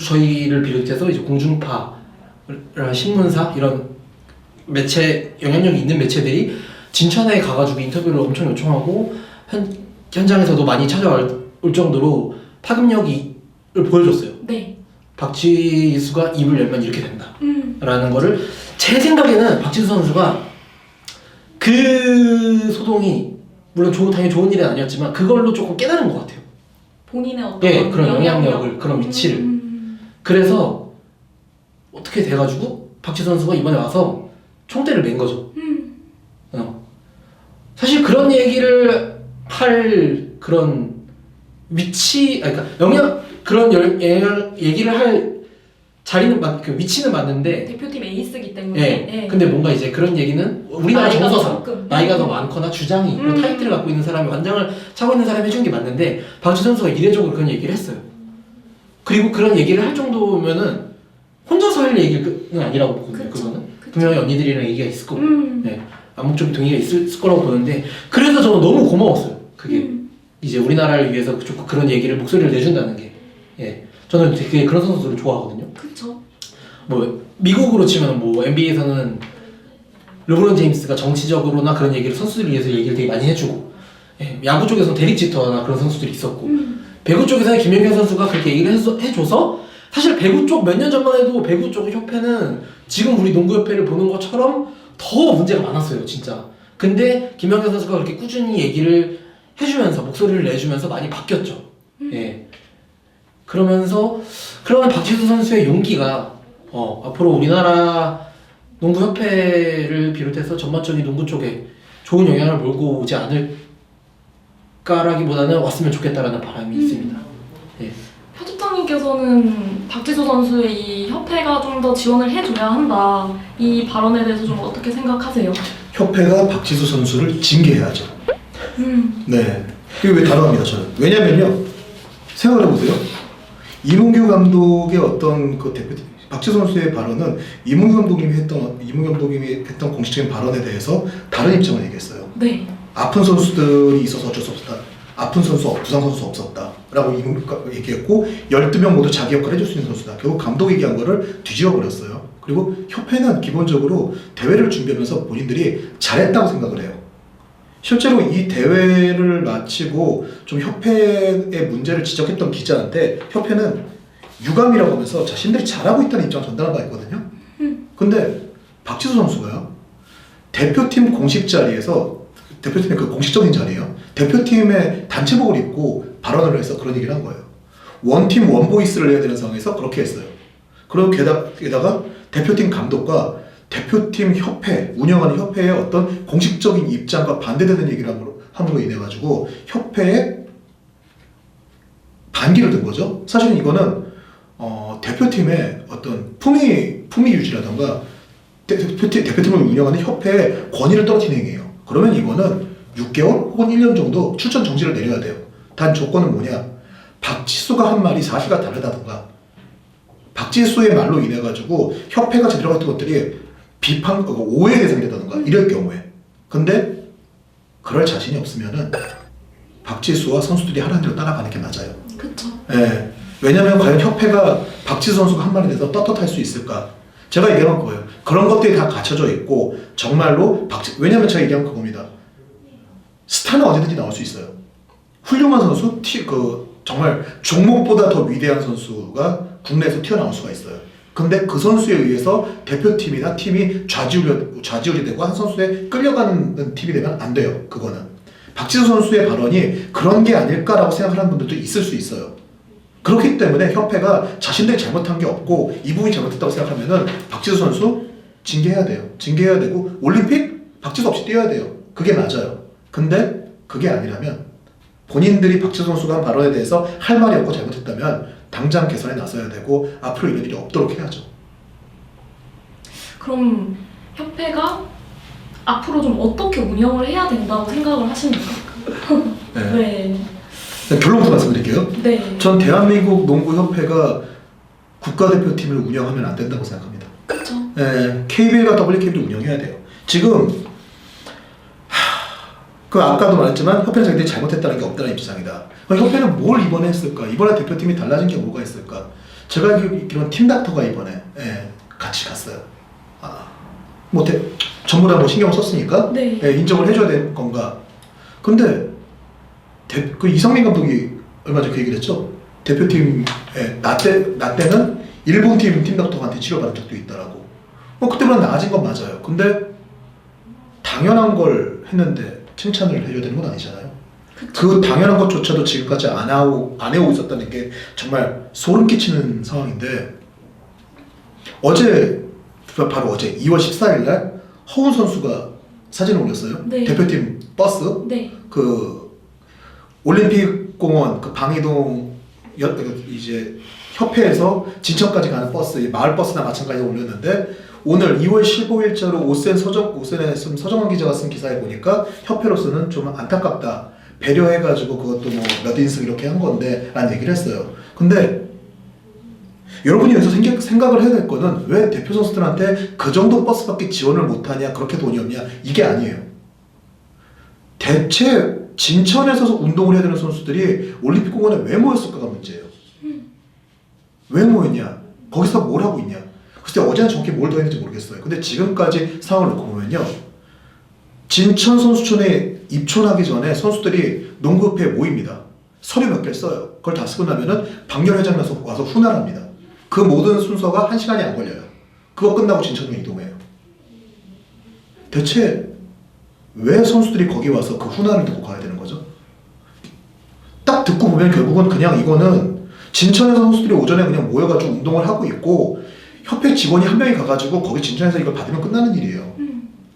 저희를 비롯해서 이제 공중파, 신문사 이런 매체 영향력이 있는 매체들이 진천에 가가지고 인터뷰를 엄청 요청하고 현장에서도 많이 찾아올 정도로 파급력을 보여줬어요. 네. 박지수가 입을 열면 이렇게 된다 라는 거를 제 생각에는 박지수 선수가 그 소동이 물론 당연히 좋은 일은 아니었지만 그걸로 조금 깨달은 것 같아요. 본인의 어떤 그런 영향력을 그런 위치를 그래서 어떻게 돼가지고 박지수 선수가 이번에 와서 총대를 맨 거죠. 사실 그런 얘기를 할 그런 위치 그러니까 그런 얘기를 할 자리는 그 위치는 맞는데 대표팀 에이스이기 때문에. 네. 근데 뭔가 이제 그런 얘기는 우리나라 정서상 나이가 더 네. 많거나 주장이 타이틀을 갖고 있는 사람이 완장을 차고 있는 사람이 해준 게 맞는데 박지수 선수가 이례적으로 그런 얘기를 했어요. 그리고 그런 얘기를 할 정도면은 혼자서 할 얘기는 아니라고 보거든요. 그거는 분명히 언니들이랑 얘기가 있을 거고 암묵적인 동의가 있을 거라고 보는데 그래서 저는 너무 고마웠어요. 그게 이제 우리나라를 위해서 그런 얘기를 목소리를 내준다는 게 저는 되게 그런 선수들을 좋아하거든요. 그렇죠. 뭐 미국으로 치면 뭐 NBA에서는 르브론 제임스가 정치적으로나 그런 얘기를 선수들을 위해서 얘기를 되게 많이 해주고 야구 쪽에서는 데릭 지터나 그런 선수들이 있었고 배구 쪽에서는 김연경 선수가 그렇게 얘기를 해줘서 사실 배구 쪽 몇 년 전만 해도 배구 쪽 협회는 지금 우리 농구협회를 보는 것처럼 더 문제가 많았어요, 진짜. 근데 김연경 선수가 그렇게 꾸준히 얘기를 해주면서 목소리를 내주면서 많이 바뀌었죠. 그러면 박지수 선수의 용기가 앞으로 우리나라 농구협회를 비롯해서 전반적인 농구 쪽에 좋은 영향을 몰고 오지 않을까라기보다는 왔으면 좋겠다라는 바람이 있습니다. 편집장님 여자농구께서는 박지수 선수의 이 협회가 좀 더 지원을 해줘야 한다. 이 발언에 대해서 좀 어떻게 생각하세요? 협회가 박지수 선수를 징계해야죠. 네. 이게 왜 다뤄합니다, 저는. 왜냐면요. 생각을 해보세요. 이문규 감독의 어떤 그 대표팀, 박지수 선수의 발언은 이문규 감독님이 했던 공식적인 발언에 대해서 다른 입장을 얘기했어요. 네. 아픈 선수들이 있어서 어쩔 수 없었다. 아픈 선수, 부상 선수 없었다. 라고 얘기했고 12명 모두 자기 역할을 해줄 수 있는 선수다. 결국 감독이 얘기한 거를 뒤집어 버렸어요. 그리고 협회는 기본적으로 대회를 준비하면서 본인들이 잘했다고 생각을 해요. 실제로 이 대회를 마치고 좀 협회의 문제를 지적했던 기자한테 협회는 유감이라고 하면서 자신들이 잘하고 있다는 입장을 전달한 바 있거든요. 근데 박지수 선수가요. 대표팀 공식 자리에서 대표팀의 그 공식적인 자리예요. 대표팀의 단체복을 입고 발언을 해서 그런 얘기를 한 거예요. 원팀 원보이스를 해야 되는 상황에서 그렇게 했어요. 그리고 게다가 대표팀 감독과 대표팀 협회, 운영하는 협회의 어떤 공식적인 입장과 반대되는 얘기를 함으로 인해 가지고 협회에 반기를 든 거죠. 사실은 이거는 대표팀의 어떤 품위 유지라던가 대표팀을 운영하는 협회의 권위를 떨어뜨리는 행위예요. 그러면 이거는 6개월 혹은 1년 정도 출전 정지를 내려야 돼요. 단 조건은 뭐냐? 박지수가 한 말이 사실과 다르다던가 박지수의 말로 인해 가지고 협회가 제대로 같은 것들이 비판, 오해의 대상이 되다던가 이럴 경우에. 근데 그럴 자신이 없으면은 박지수와 선수들이 하라는 대로 따라가는 게 맞아요. 그쵸. 예. 왜냐면 과연 협회가 박지수 선수가 한 말에 대해서 떳떳할 수 있을까? 제가 얘기한 거예요. 그런 것들이 다 갖춰져 있고 정말로 왜냐면 제가 얘기한 그겁니다. 스타는 언제든지 나올 수 있어요. 훌륭한 선수, 정말 종목보다 더 위대한 선수가 국내에서 튀어나올 수가 있어요. 근데 그 선수에 의해서 대표팀이나 팀이 좌지우지 되고 한 선수에 끌려가는 팀이 되면 안 돼요. 그거는. 박지수 선수의 발언이 그런 게 아닐까라고 생각하는 분들도 있을 수 있어요. 그렇기 때문에 협회가 자신들이 잘못한 게 없고 이 부분이 잘못했다고 생각하면은 박지수 선수 징계해야 돼요. 징계해야 되고 올림픽 박지수 없이 뛰어야 돼요. 그게 맞아요. 근데 그게 아니라면 본인들이 박지수 선수가 한 발언에 대해서 할 말이 없고 잘못했다면 당장 개선에 나서야 되고 앞으로 이런 일이 없도록 해야죠. 그럼 협회가 앞으로 좀 어떻게 운영을 해야 된다고 생각을 하십니까? 네. 네. 결론부터 말씀드릴게요. 네. 전 대한민국 농구협회가 국가대표팀을 운영하면 안 된다고 생각합니다. 그렇죠. 네, KBL과 WKB를 운영해야 돼요. 지금 그 아까도 말했지만 협회는 자기들이 잘못했다는 게 없다는 입장이다. 그럼 협회는 뭘 이번에 했을까? 이번에 대표팀이 달라진 게 뭐가 있을까? 제가 알기로는 팀닥터가 이번에 같이 갔어요. 전부 다 뭐 신경을 썼으니까 네. 인정을 해줘야 되는 건가? 근데 그 이상민 감독이 얼마 전에 그 얘기를 했죠. 대표팀 나 때는 일본 팀닥터한테 치료받은 적도 있다라고. 그때보다 나아진 건 맞아요. 근데 당연한 걸 했는데 칭찬을 해줘야 되는 건 아니잖아요. 그 당연한 것조차도 지금까지 안 해오고 있었다는 게 정말 소름 끼치는 상황인데 바로 어제 2월 14일 날 허훈 선수가 사진을 올렸어요. 네. 대표팀 버스. 네. 그 올림픽 공원 그 방이동 이제 협회에서 진천까지 가는 버스, 마을 버스나 마찬가지로 올렸는데 오늘 2월 15일자로 오센에 서정원 기자가 쓴 기사에 보니까 협회로서는 좀 안타깝다. 배려해가지고 그것도 뭐 몇 인승 이렇게 한 건데 라는 얘기를 했어요. 근데 여러분이 여기서 생각을 해야 될 거는 왜 대표 선수들한테 그 정도 버스밖에 지원을 못하냐, 그렇게 돈이 없냐, 이게 아니에요. 대체 진천에서 운동을 해야 되는 선수들이 올림픽 공원에 왜 모였을까가 문제예요. 왜 모였냐? 거기서 뭘 하고 있냐? 글쎄 어제는 정확히 뭘 더 했는지 모르겠어요. 근데 지금까지 상황을 놓고 보면요. 진천 선수촌에 입촌하기 전에 선수들이 농구협회에 모입니다. 서류 몇 개를 써요. 그걸 다 쓰고 나면은 박렬회장에서 와서 훈화합니다. 그 모든 순서가 1시간이 안 걸려요. 그거 끝나고 진천으로 이동해요. 대체 왜 선수들이 거기 와서 그 훈화를 듣고 가야 되는 거죠? 딱 듣고 보면 결국은 그냥 이거는 진천에서 선수들이 오전에 그냥 모여가지고 운동을 하고 있고 협회 직원이 한 명이 가가지고 거기 진천에서 이걸 받으면 끝나는 일이에요.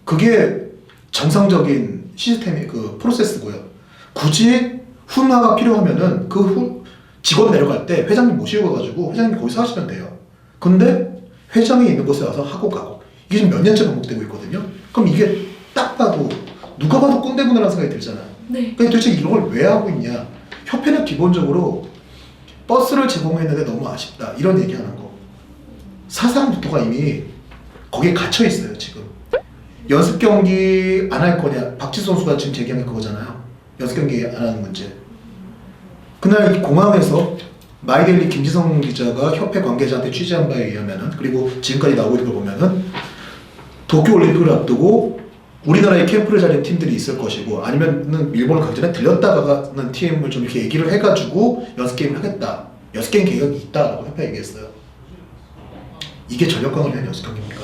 그게 정상적인 시스템의 그 프로세스고요. 굳이 훈화가 필요하면은 직원 내려갈 때 회장님 모시고 가가지고 회장님 거기서 하시면 돼요. 근데 회장이 있는 곳에 와서 하고 가고 이게 지금 몇 년째 반복되고 있거든요. 그럼 이게 딱 봐도 누가 봐도 꼰대구나라는 생각이 들잖아요. 네. 근데 도대체 이런 걸 왜 하고 있냐? 협회는 기본적으로 버스를 제공했는데 너무 아쉽다 이런 얘기하는 거. 사상부터가 이미 거기에 갇혀 있어요 지금. 연습 경기 안 할 거냐? 박지수 선수가 지금 제기한 게 그거잖아요. 연습 경기 안 하는 문제. 그날 공항에서 마이데일리 김지성 기자가 협회 관계자한테 취재한 바에 의하면은, 그리고 지금까지 나오고 있는 걸 보면은 도쿄올림픽을 앞두고 우리나라에 캠프를 차린 팀들이 있을 것이고 아니면은 일본 각지에 들렸다 가는 팀을 좀 이렇게 얘기를 해가지고 연습 게임을 하겠다. 연습 게임 계획이 있다라고 협회 얘기했어요. 이게 전력 강화를 위한 연습 경기입니까?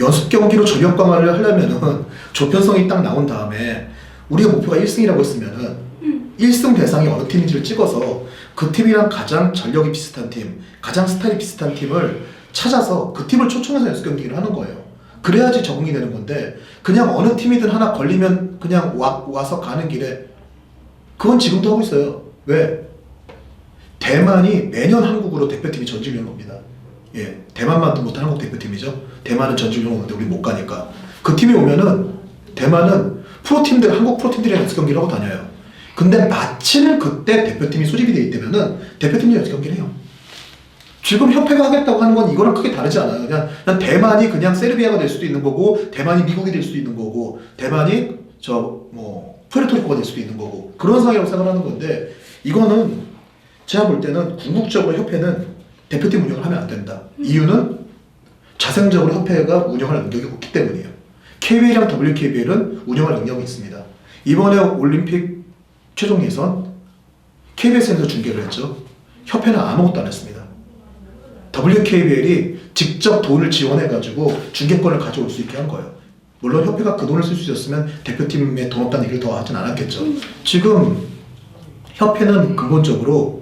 연습 경기로 전력 강화를 하려면은 조편성이 딱 나온 다음에 우리가 목표가 1승이라고 했으면은 1승 대상이 어느 팀인지를 찍어서 그 팀이랑 가장 전력이 비슷한 팀, 가장 스타일이 비슷한 팀을 찾아서 그 팀을 초청해서 연습 경기를 하는 거예요. 그래야지 적응이 되는 건데 그냥 어느 팀이든 하나 걸리면 그냥 와서 가는 길에 그건 지금도 하고 있어요. 왜? 대만이 매년 한국으로 대표팀이 전지훈련 옵니다. 예, 대만만도 못한 한국 대표팀이죠. 대만은 전지훈련 오는데 우리 못 가니까. 그 팀이 오면은 대만은 프로팀들, 한국 프로팀들이랑 연습 경기를 하고 다녀요. 근데 마침 그때 대표팀이 소집이 돼 있다면은 대표팀이 연습 경기를 해요. 지금 협회가 하겠다고 하는 건 이거랑 크게 다르지 않아요. 그냥 대만이 그냥 세르비아가 될 수도 있는 거고, 대만이 미국이 될 수도 있는 거고, 대만이 푸에르토리코가 될 수도 있는 거고, 그런 상황이라고 생각하는 건데, 이거는 제가 볼 때는 궁극적으로 협회는 대표팀 운영을 하면 안 된다. 이유는 자생적으로 협회가 운영할 능력이 없기 때문이에요. KBL이랑 WKBL은 운영할 능력이 있습니다. 이번에 올림픽 최종 예선 KBS에서 중계를 했죠. 협회는 아무것도 안 했습니다. WKBL이 직접 돈을 지원해가지고 중계권을 가져올 수 있게 한 거예요. 물론 협회가 그 돈을 쓸 수 있었으면 대표팀에 돈 없다는 얘기를 더 하진 않았겠죠. 지금 협회는 근본적으로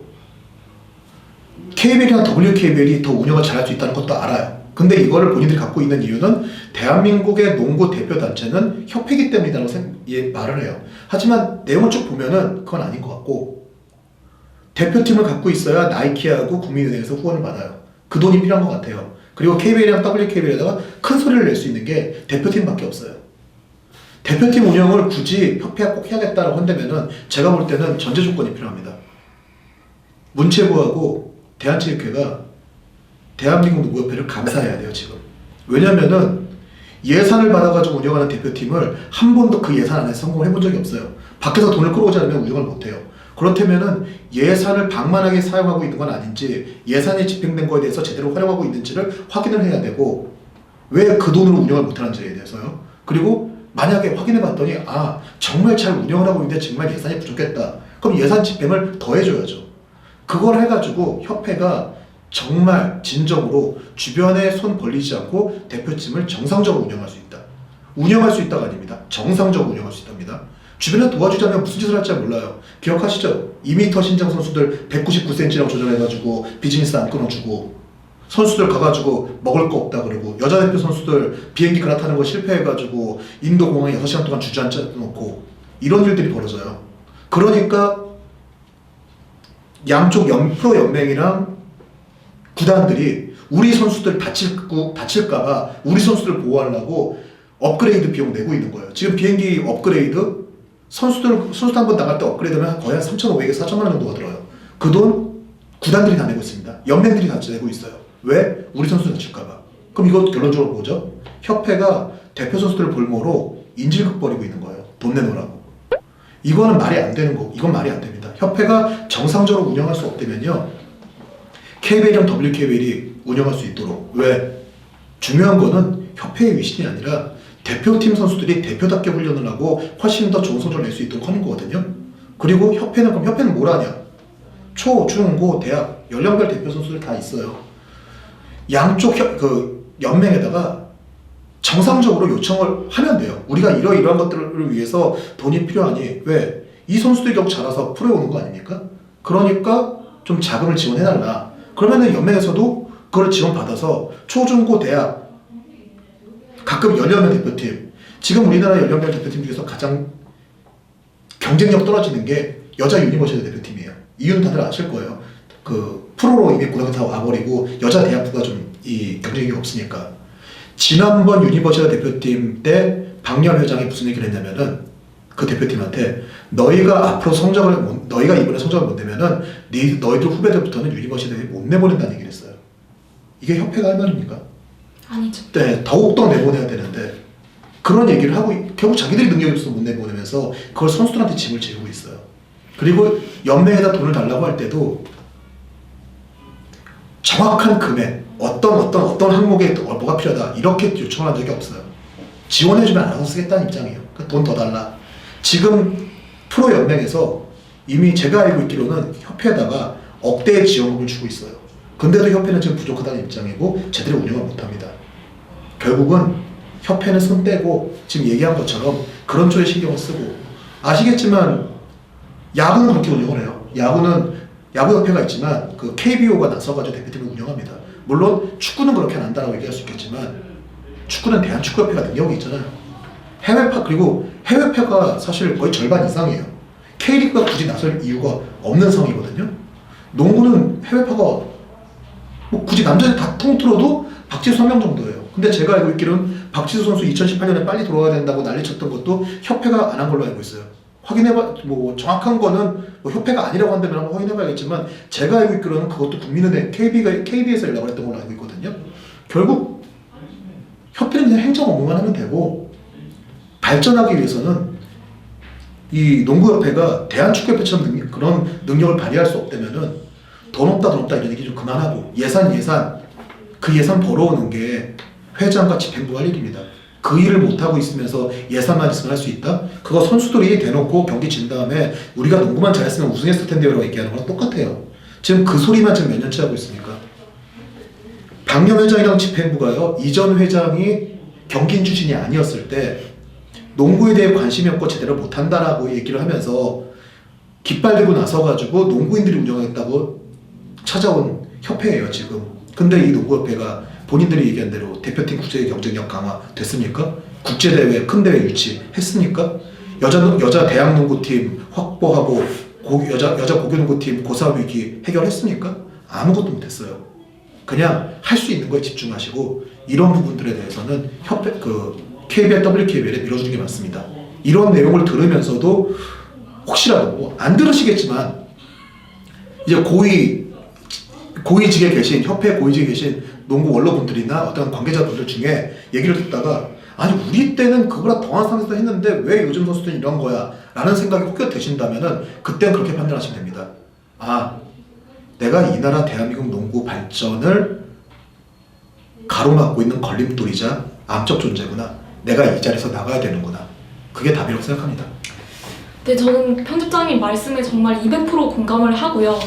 KBL이나 WKBL이 더 운영을 잘할 수 있다는 것도 알아요. 근데 이거를 본인들이 갖고 있는 이유는 대한민국의 농구 대표단체는 협회이기 때문이라고 말을 해요. 하지만 내용을 쭉 보면은 그건 아닌 것 같고, 대표팀을 갖고 있어야 나이키하고 국민은행에서 후원을 받아요. 그 돈이 필요한 것 같아요. 그리고 KBL이랑 WKBL에다가 큰 소리를 낼 수 있는 게 대표팀밖에 없어요. 대표팀 운영을 굳이 협회가 꼭 해야겠다라고 한다면은 제가 볼 때는 전제 조건이 필요합니다. 문체부하고 대한체육회가 대한민국 농구협회를 감사해야 돼요, 지금. 왜냐면은 예산을 받아가지고 운영하는 대표팀을 한 번도 그 예산 안에서 성공을 해본 적이 없어요. 밖에서 돈을 끌어오지 않으면 운영을 못해요. 그렇다면은 예산을 방만하게 사용하고 있는 건 아닌지, 예산이 집행된 거에 대해서 제대로 활용하고 있는지를 확인을 해야 되고, 왜 그 돈으로 운영을 못하는지에 대해서요. 그리고 만약에 확인해 봤더니 정말 잘 운영을 하고 있는데 정말 예산이 부족했다. 그럼 예산 집행을 더 해줘야죠. 그걸 해가지고 협회가 정말 진정으로 주변에 손 벌리지 않고 대표팀을 정상적으로 운영할 수 있다. 운영할 수 있다가 아닙니다. 정상적으로 운영할 수 있답니다. 주변에 도와주자면 무슨 짓을 할지 몰라요. 기억하시죠? 2m 신장 선수들 199cm라고 조절해가지고 비즈니스 안 끊어주고, 선수들 가가지고 먹을 거 없다 그러고, 여자 대표 선수들 비행기 갈아타는 거 실패해가지고 인도 공항에 6시간 동안 주저앉아 놓고, 이런 일들이 벌어져요. 그러니까 양쪽 프로 연맹이랑 구단들이 우리 선수들 다칠까봐 우리 선수들 보호하려고 업그레이드 비용 내고 있는 거예요. 지금 비행기 업그레이드 선수들 한 번 나갈 때 업그레이드면 거의 한 3,500에서 4,000만 원 정도가 들어요. 그 돈 구단들이 다 내고 있습니다. 연맹들이 다 내고 있어요. 왜? 우리 선수들 다칠까봐. 그럼 이거 결론적으로 뭐죠? 협회가 대표 선수들을 볼모로 인질극 벌이고 있는 거예요. 돈 내놓으라고. 이거는 말이 안 되는 거고, 이건 말이 안 됩니다. 협회가 정상적으로 운영할 수 없다면요, KBL이랑 WKBL이 운영할 수 있도록. 왜? 중요한 거는 협회의 위신이 아니라 대표팀 선수들이 대표답게 훈련을 하고 훨씬 더 좋은 성적을 낼 수 있도록 하는 거거든요. 그리고 협회는 뭘 하냐? 초, 중, 고, 대학 연령별 대표 선수들 다 있어요. 양쪽 연맹에다가 정상적으로 요청을 하면 돼요. 우리가 이러이러한 것들을 위해서 돈이 필요하니, 왜? 이 선수들이 경 잘해서 프로에 오는 거 아닙니까? 그러니까 좀 자금을 지원해달라. 그러면은 연맹에서도 그걸 지원받아서 초, 중, 고, 대학, 가끔 연령별 대표팀, 지금 우리나라 연령별 대표팀 중에서 가장 경쟁력 떨어지는 게 여자 유니버시아드 대표팀이에요. 이유는 다들 아실 거예요. 그 프로로 이미 고등학교 다 와버리고 여자 대학부가 좀 이 경쟁력이 없으니까. 지난번 유니버시아드 대표팀 때 박열 회장이 무슨 얘기를 했냐면은 그 대표팀한테 너희가 이번에 성적을 못 내면은 너희들 후배들부터는 유니버시아드에 못 내보낸다는 얘기를 했어요. 이게 협회가 할 말입니까? 아니죠. 네, 더욱더 내보내야 되는데 그런 얘기를 하고 결국 자기들이 능력이 없어서 못 내보내면서 그걸 선수들한테 짐을 지우고 있어요. 그리고 연맹에다 돈을 달라고 할 때도 정확한 금액, 어떤 항목에 뭐가 필요하다 이렇게 요청을 한 적이 없어요. 지원해주면 알아서 쓰겠다는 입장이에요. 돈 더 달라. 지금 프로연맹에서 이미 제가 알고 있기로는 협회에다가 억대의 지원금을 주고 있어요. 근데도 협회는 지금 부족하다는 입장이고 제대로 운영을 못합니다. 결국은 협회는 손 떼고 지금 얘기한 것처럼 그런 쪽에 신경을 쓰고, 아시겠지만 야구는 그렇게 운영을 해요. 야구협회가 있지만 그 KBO가 나서가지고 대표팀을 운영합니다. 물론 축구는 그렇게 안 한다고 얘기할 수 있겠지만 축구는 대한축구협회가 능력이 있잖아요. 그리고 해외패가 사실 거의 절반 이상이에요. K리그가 굳이 나설 이유가 없는 상황이거든요. 농구는 해외파가 뭐 굳이 남자들 다 통틀어도 박지수 1명 정도예요. 근데 제가 알고 있기로는 박지수 선수 2018년에 빨리 돌아와야 된다고 난리쳤던 것도 협회가 안 한 걸로 알고 있어요. 뭐 정확한 거는 뭐 협회가 아니라고 한다면 한번 확인해봐야겠지만 제가 알고 있기로는 그것도 국민은행 KB에서 연락을 했던 걸로 알고 있거든요. 결국 협회는 그냥 행정 업무만 하면 되고, 발전하기 위해서는 이 농구협회가 대한축구협회처럼 그런 능력을 발휘할 수 없다면은 돈 없다 이런 얘기 좀 그만하고, 그 예산 벌어오는 게 회장과 집행부 할 일입니다. 그 일을 못하고 있으면서 예산만 있으면 할 수 있다? 그거 선수들이 대놓고 경기 진 다음에 우리가 농구만 잘했으면 우승했을 텐데요 라고 얘기하는 거랑 똑같아요. 지금 그 소리만 지금 몇 년째 하고 있습니까? 박영 회장이랑 집행부가요, 이전 회장이 경기인 출신이 아니었을 때 농구에 대해 관심이 없고 제대로 못한다라고 얘기를 하면서 깃발 들고 나서가지고 농구인들이 운영하겠다고 찾아온 협회예요 지금. 근데 이 농구협회가 본인들이 얘기한 대로 대표팀 국제 경쟁력 강화 됐습니까? 국제대회 큰 대회 유치했습니까? 여자 대학농구팀 확보하고 여자 고교농구팀 고사위기 해결했습니까? 아무것도 못했어요. 그냥 할 수 있는 거에 집중하시고 이런 부분들에 대해서는 KBL, WKBL에 밀어주는 게 맞습니다. 이런 내용을 들으면서도 혹시라도 뭐 안 들으시겠지만 이제 고위직에 계신, 협회 고위직에 계신 농구 원로분들이나 어떤 관계자분들 중에 얘기를 듣다가 아니 우리 때는 그거보다 더한 상황에서 했는데 왜 요즘 선수들은 이런 거야 라는 생각이 혹여 드신다면은 그때는 그렇게 판단하시면 됩니다. 내가 이 나라 대한민국 농구 발전을 가로막고 있는 걸림돌이자 암적 존재구나. 내가 이 자리에서 나가야 되는구나. 그게 답이라고 생각합니다. 네, 저는 편집장님 말씀에 정말 200% 공감을 하고요.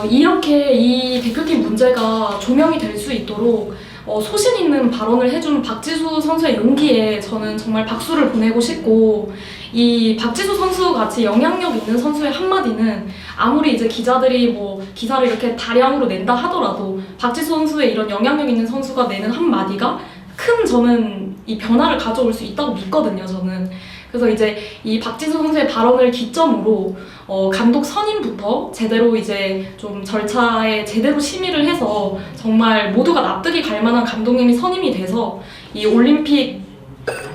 이렇게 이 대표팀 문제가 조명이 될 수 있도록 소신 있는 발언을 해준 박지수 선수의 용기에 저는 정말 박수를 보내고 싶고, 이 박지수 선수 같이 영향력 있는 선수의 한마디는 아무리 이제 기자들이 뭐 기사를 이렇게 다량으로 낸다 하더라도 박지수 선수의 이런 영향력 있는 선수가 내는 한마디가 큰 저는 이 변화를 가져올 수 있다고 믿거든요, 저는. 그래서 이제 이 박지수 선수의 발언을 기점으로 감독 선임부터 제대로 이제 좀 절차에 제대로 심의를 해서 정말 모두가 납득이 갈 만한 감독님이 선임이 돼서 이 올림픽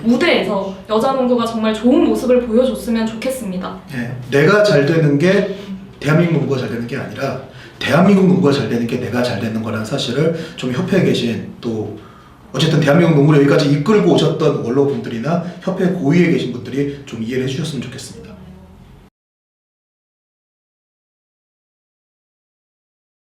무대에서 여자 농구가 정말 좋은 모습을 보여줬으면 좋겠습니다. 네, 내가 잘 되는 게 대한민국 농구가 잘 되는 게 아니라 대한민국 농구가 잘 되는 게 내가 잘 되는 거라는 사실을 좀 협회에 계신, 또 어쨌든 대한민국 농구를 여기까지 이끌고 오셨던 원로분들이나 협회 고위에 계신 분들이 좀 이해를 해주셨으면 좋겠습니다.